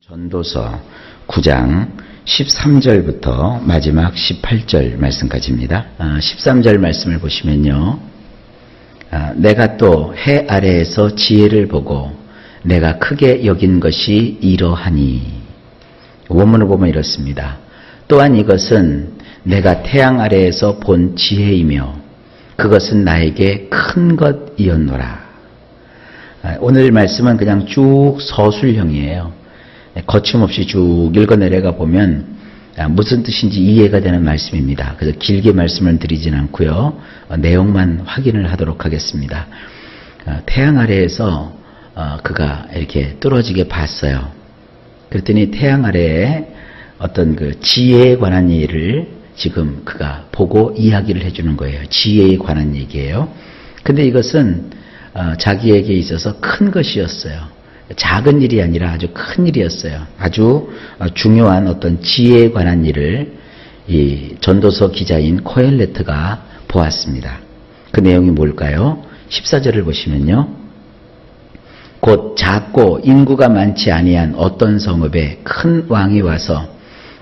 전도서 9장 13절부터 마지막 18절 말씀까지입니다. 13절 말씀을 보시면요. 내가 또 해 아래에서 지혜를 보고 내가 크게 여긴 것이 이러하니. 원문을 보면 이렇습니다. 또한 이것은 내가 태양 아래에서 본 지혜이며 그것은 나에게 큰 것이었노라. 오늘 말씀은 그냥 쭉 서술형이에요. 거침없이 쭉 읽어내려가 보면 무슨 뜻인지 이해가 되는 말씀입니다. 그래서 길게 말씀을 드리진 않고요. 내용만 확인을 하도록 하겠습니다. 태양 아래에서 그가 이렇게 뚫어지게 봤어요. 그랬더니 태양 아래에 어떤 그 지혜에 관한 일을 지금 그가 보고 이야기를 해주는 거예요. 지혜에 관한 얘기예요. 근데 이것은 자기에게 있어서 큰 것이었어요. 작은 일이 아니라 아주 큰 일이었어요. 아주 중요한 어떤 지혜에 관한 일을 이 전도서 기자인 코엘레트가 보았습니다. 그 내용이 뭘까요? 14절을 보시면요. 곧 작고 인구가 많지 아니한 어떤 성읍에 큰 왕이 와서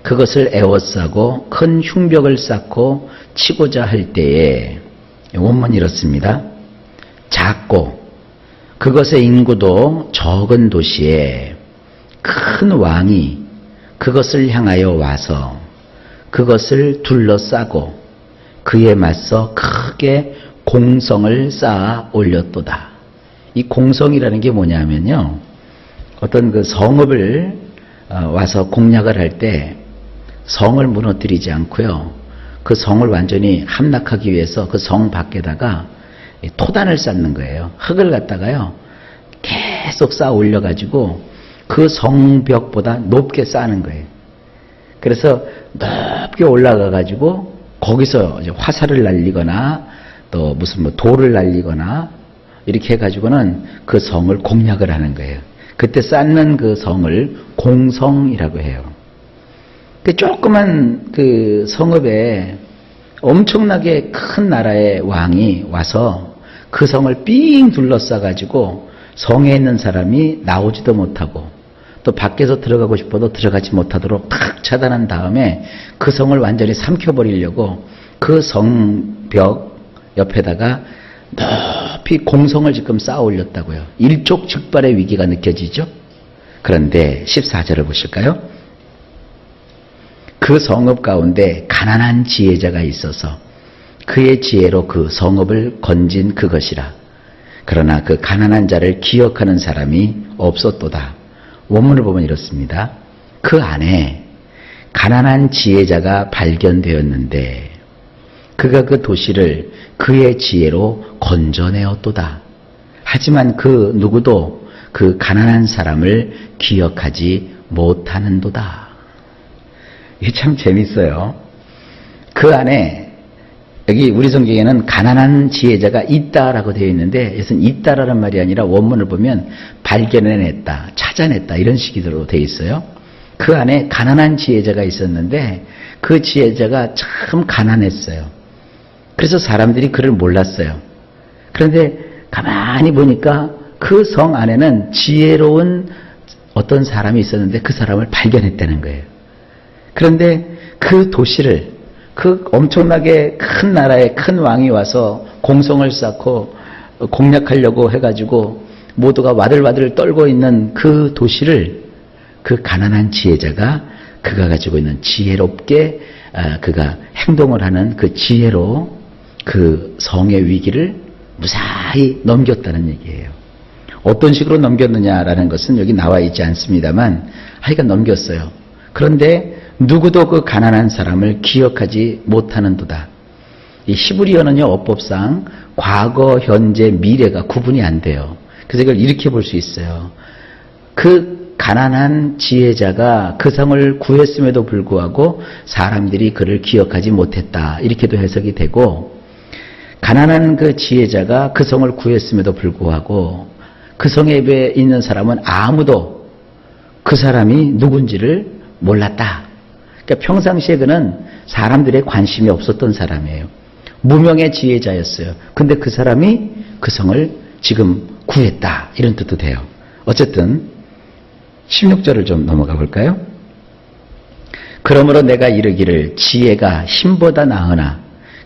그것을 에워싸고 큰 흉벽을 쌓고 치고자 할 때에, 원문이 이렇습니다. 작고 그것의 인구도 적은 도시에 큰 왕이 그것을 향하여 와서 그것을 둘러싸고 그에 맞서 크게 공성을 쌓아 올렸도다. 이 공성이라는 게 뭐냐면요. 어떤 그 성읍을 와서 공략을 할 때 성을 무너뜨리지 않고요. 그 성을 완전히 함락하기 위해서 그 성 밖에다가 토단을 쌓는 거예요. 흙을 갖다가요. 계속 쌓아 올려가지고 그 성벽보다 높게 쌓는 거예요. 그래서 높게 올라가가지고 거기서 이제 화살을 날리거나 또 무슨 뭐 돌을 날리거나 이렇게 해가지고는 그 성을 공략을 하는 거예요. 그때 쌓는 그 성을 공성이라고 해요. 그 조그만 그 성읍에 엄청나게 큰 나라의 왕이 와서 그 성을 삥 둘러싸가지고 성에 있는 사람이 나오지도 못하고 또 밖에서 들어가고 싶어도 들어가지 못하도록 탁 차단한 다음에 그 성을 완전히 삼켜버리려고 그 성벽 옆에다가 높이 공성을 지금 쌓아 올렸다고요. 일촉즉발의 위기가 느껴지죠? 그런데 14절을 보실까요? 그 성읍 가운데 가난한 지혜자가 있어서 그의 지혜로 그 성읍을 건진 그것이라. 그러나 그 가난한 자를 기억하는 사람이 없었도다. 원문을 보면 이렇습니다. 그 안에 가난한 지혜자가 발견되었는데 그가 그 도시를 그의 지혜로 건져내었도다. 하지만 그 누구도 그 가난한 사람을 기억하지 못하는도다. 이게 참 재밌어요. 그 안에 여기 우리 성경에는 가난한 지혜자가 있다라고 되어 있는데 이것은 있다라는 말이 아니라 원문을 보면 발견해냈다, 찾아냈다 이런 식으로 되어 있어요. 그 안에 가난한 지혜자가 있었는데 그 지혜자가 참 가난했어요. 그래서 사람들이 그를 몰랐어요. 그런데 가만히 보니까 그 성 안에는 지혜로운 어떤 사람이 있었는데 그 사람을 발견했다는 거예요. 그런데 그 도시를 그 엄청나게 큰 나라의 큰 왕이 와서 공성을 쌓고 공략하려고 해가지고 모두가 와들와들 떨고 있는 그 도시를 그 가난한 지혜자가 그가 가지고 있는 지혜롭게 그가 행동을 하는 그 지혜로 그 성의 위기를 무사히 넘겼다는 얘기예요. 어떤 식으로 넘겼느냐라는 것은 여기 나와 있지 않습니다만 하여간 넘겼어요. 그런데 누구도 그 가난한 사람을 기억하지 못하는도다. 이 히브리어는요, 어법상 과거, 현재, 미래가 구분이 안 돼요. 그래서 이걸 이렇게 볼 수 있어요. 그 가난한 지혜자가 그 성을 구했음에도 불구하고 사람들이 그를 기억하지 못했다. 이렇게도 해석이 되고, 가난한 그 지혜자가 그 성을 구했음에도 불구하고 그 성에 있는 사람은 아무도 그 사람이 누군지를 몰랐다. 그러니까 평상시에 그는 사람들의 관심이 없었던 사람이에요. 무명의 지혜자였어요. 근데 그 사람이 그 성을 지금 구했다. 이런 뜻도 돼요. 어쨌든 16절을 좀 넘어가 볼까요? 그러므로 내가 이르기를 지혜가 힘보다 나으나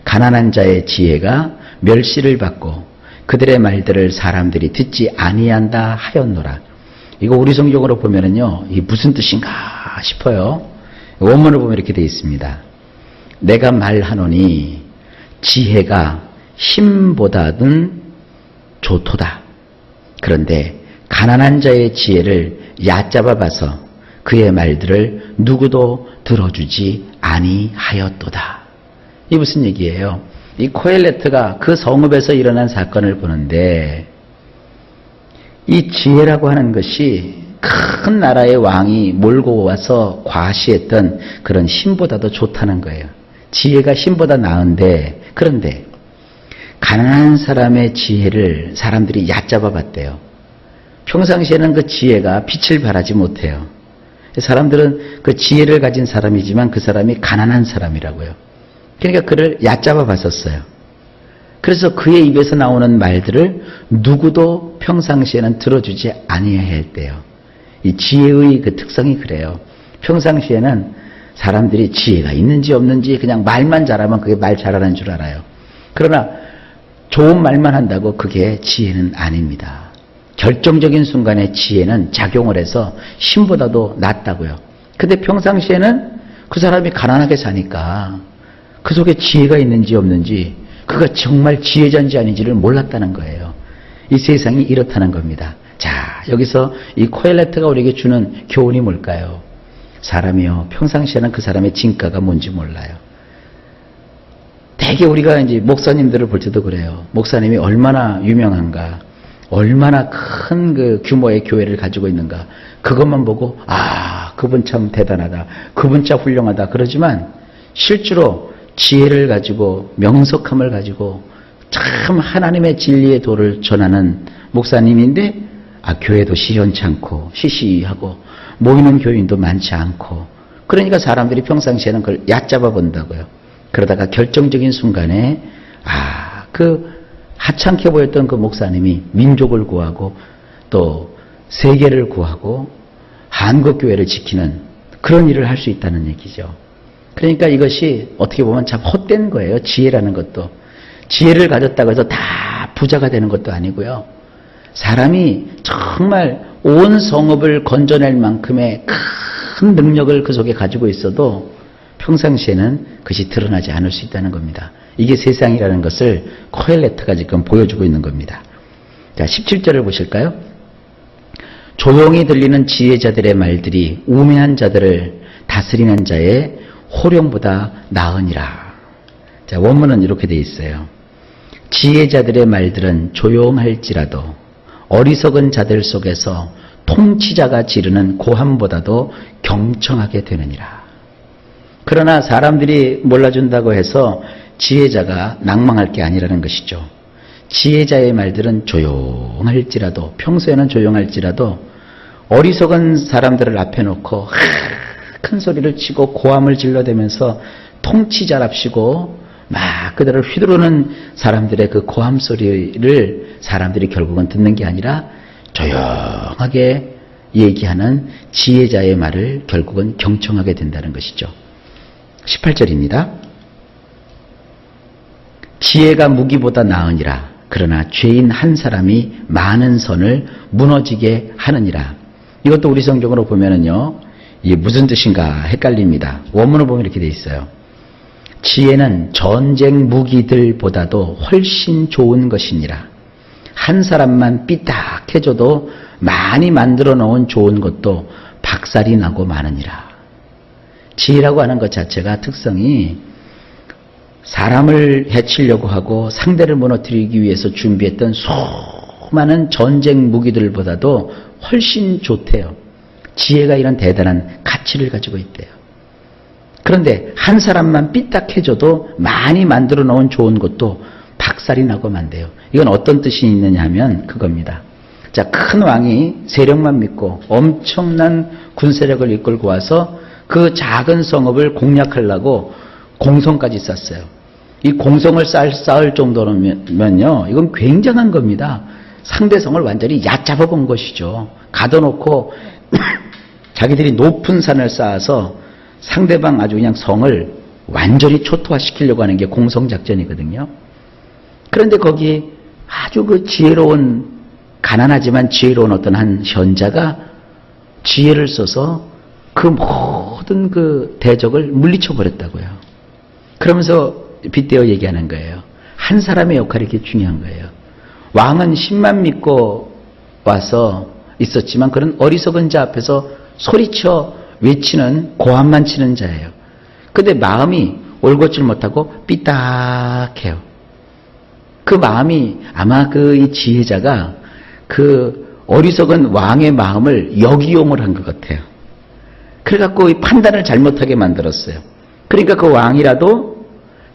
가난한 자의 지혜가 멸시를 받고 그들의 말들을 사람들이 듣지 아니한다 하였노라. 이거 우리 성경으로 보면은요, 이게 무슨 뜻인가 싶어요. 원문을 보면 이렇게 되어 있습니다. 내가 말하노니 지혜가 힘보다는 좋도다. 그런데 가난한 자의 지혜를 얕잡아 봐서 그의 말들을 누구도 들어주지 아니하였도다. 이 무슨 얘기예요? 이 코엘레트가 그 성읍에서 일어난 사건을 보는데 이 지혜라고 하는 것이 큰 나라의 왕이 몰고 와서 과시했던 그런 힘보다도 좋다는 거예요. 지혜가 힘보다 나은데, 그런데 가난한 사람의 지혜를 사람들이 얕잡아 봤대요. 평상시에는 그 지혜가 빛을 발하지 못해요. 사람들은 그 지혜를 가진 사람이지만 그 사람이 가난한 사람이라고요. 그러니까 그를 얕잡아 봤었어요. 그래서 그의 입에서 나오는 말들을 누구도 평상시에는 들어주지 아니해야 했대요. 이 지혜의 그 특성이 그래요. 평상시에는 사람들이 지혜가 있는지 없는지 그냥 말만 잘하면 그게 말 잘하는 줄 알아요. 그러나 좋은 말만 한다고 그게 지혜는 아닙니다. 결정적인 순간에 지혜는 작용을 해서 힘보다도 낫다고요. 근데 평상시에는 그 사람이 가난하게 사니까 그 속에 지혜가 있는지 없는지 그가 정말 지혜자인지 아닌지를 몰랐다는 거예요. 이 세상이 이렇다는 겁니다. 자, 여기서 이 코엘레트가 우리에게 주는 교훈이 뭘까요? 사람이요, 평상시에는 그 사람의 진가가 뭔지 몰라요. 대개 우리가 이제 목사님들을 볼 때도 그래요. 목사님이 얼마나 유명한가, 얼마나 큰 그 규모의 교회를 가지고 있는가, 그것만 보고 아, 그분 참 대단하다, 그분 참 훌륭하다 그러지만 실제로 지혜를 가지고 명석함을 가지고 참 하나님의 진리의 도를 전하는 목사님인데 교회도 시원치 않고 시시하고 모이는 교인도 많지 않고, 그러니까 사람들이 평상시에는 그걸 얕잡아 본다고요. 그러다가 결정적인 순간에 그 하찮게 보였던 그 목사님이 민족을 구하고 또 세계를 구하고 한국교회를 지키는 그런 일을 할 수 있다는 얘기죠. 그러니까 이것이 어떻게 보면 참 헛된 거예요. 지혜라는 것도. 지혜를 가졌다고 해서 다 부자가 되는 것도 아니고요. 사람이 정말 온 성읍을 건져낼 만큼의 큰 능력을 그 속에 가지고 있어도 평상시에는 그것이 드러나지 않을 수 있다는 겁니다. 이게 세상이라는 것을 코엘레트가 지금 보여주고 있는 겁니다. 자, 17절을 보실까요? 조용히 들리는 지혜자들의 말들이 우매한 자들을 다스리는 자의 호령보다 나으니라. 자, 원문은 이렇게 되어 있어요. 지혜자들의 말들은 조용할지라도 어리석은 자들 속에서 통치자가 지르는 고함보다도 경청하게 되느니라. 그러나 사람들이 몰라준다고 해서 지혜자가 낭망할 게 아니라는 것이죠. 지혜자의 말들은 조용할지라도, 평소에는 조용할지라도 어리석은 사람들을 앞에 놓고 큰 소리를 치고 고함을 질러대면서 통치자랍시고 막 그들을 휘두르는 사람들의 그 고함 소리를 사람들이 결국은 듣는 게 아니라 조용하게 얘기하는 지혜자의 말을 결국은 경청하게 된다는 것이죠. 18절입니다. 지혜가 무기보다 나으니라. 그러나 죄인 한 사람이 많은 선을 무너지게 하느니라. 이것도 우리 성경으로 보면은요, 이게 무슨 뜻인가 헷갈립니다. 원문을 보면 이렇게 되어 있어요. 지혜는 전쟁 무기들보다도 훨씬 좋은 것이니라. 한 사람만 삐딱해져도 많이 만들어 놓은 좋은 것도 박살이 나고 마느니라. 지혜라고 하는 것 자체가 특성이 사람을 해치려고 하고 상대를 무너뜨리기 위해서 준비했던 수많은 전쟁 무기들보다도 훨씬 좋대요. 지혜가 이런 대단한 가치를 가지고 있대요. 그런데 한 사람만 삐딱해져도 많이 만들어 놓은 좋은 것도 박살이 나고 만대요. 이건 어떤 뜻이 있느냐 하면 그겁니다. 자, 큰 왕이 세력만 믿고 엄청난 군세력을 이끌고 와서 그 작은 성읍을 공략하려고 공성까지 쌓았어요. 이 공성을 쌓을 정도면요, 이건 굉장한 겁니다. 상대성을 완전히 얕잡아 본 것이죠. 가둬놓고 자기들이 높은 산을 쌓아서 상대방 아주 그냥 성을 완전히 초토화시키려고 하는 게 공성작전이거든요. 그런데 거기 아주 그 지혜로운, 가난하지만 지혜로운 어떤 한 현자가 지혜를 써서 그 모든 그 대적을 물리쳐 버렸다고요. 그러면서 빗대어 얘기하는 거예요. 한 사람의 역할이 이렇게 중요한 거예요. 왕은 10만 믿고 와서 있었지만 그런 어리석은 자 앞에서 소리쳐 외치는, 고함만 치는 자예요. 근데 마음이 올곧지를 못하고 삐딱해요. 그 마음이 아마 그 이 지혜자가 그 어리석은 왕의 마음을 역이용을 한 것 같아요. 그래갖고 이 판단을 잘못하게 만들었어요. 그러니까 그 왕이라도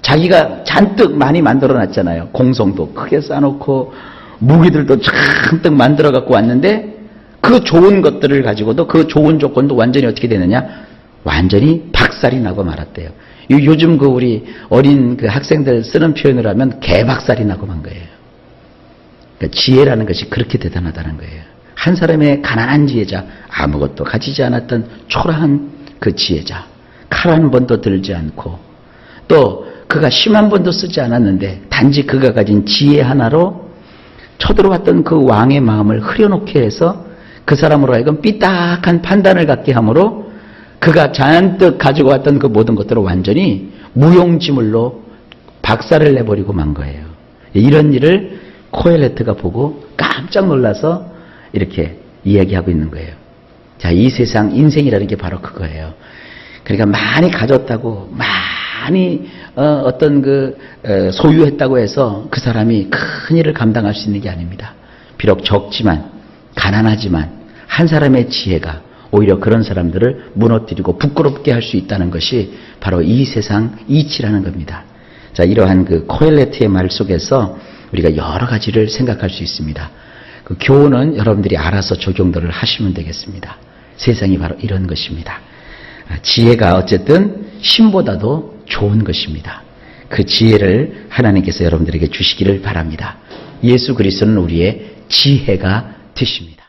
자기가 잔뜩 많이 만들어 놨잖아요. 공성도 크게 쌓아놓고 무기들도 잔뜩 만들어 갖고 왔는데 그 좋은 것들을 가지고도 그 좋은 조건도 완전히 어떻게 되느냐? 완전히 박살이 나고 말았대요. 요즘 그 우리 어린 그 학생들 쓰는 표현을 하면 개박살이 나고 만 거예요. 그러니까 지혜라는 것이 그렇게 대단하다는 거예요. 한 사람의 가난한 지혜자, 아무것도 가지지 않았던 초라한 그 지혜자, 칼 한 번도 들지 않고 또 그가 심 한 번도 쓰지 않았는데 단지 그가 가진 지혜 하나로 쳐들어왔던 그 왕의 마음을 흐려놓게 해서 그 사람으로 하여금 삐딱한 판단을 갖게 함으로 그가 잔뜩 가지고 왔던 그 모든 것들을 완전히 무용지물로 박살을 내버리고 만 거예요. 이런 일을 코엘레트가 보고 깜짝 놀라서 이렇게 이야기하고 있는 거예요. 자, 이 세상 인생이라는 게 바로 그거예요. 그러니까 많이 가졌다고, 많이 어떤 그 소유했다고 해서 그 사람이 큰 일을 감당할 수 있는 게 아닙니다. 비록 적지만, 가난하지만 한 사람의 지혜가 오히려 그런 사람들을 무너뜨리고 부끄럽게 할 수 있다는 것이 바로 이 세상 이치라는 겁니다. 자, 이러한 그 코엘레트의 말 속에서 우리가 여러 가지를 생각할 수 있습니다. 그 교훈은 여러분들이 알아서 적용들을 하시면 되겠습니다. 세상이 바로 이런 것입니다. 지혜가 어쨌든 신보다도 좋은 것입니다. 그 지혜를 하나님께서 여러분들에게 주시기를 바랍니다. 예수 그리스도는 우리의 지혜가 되십니다.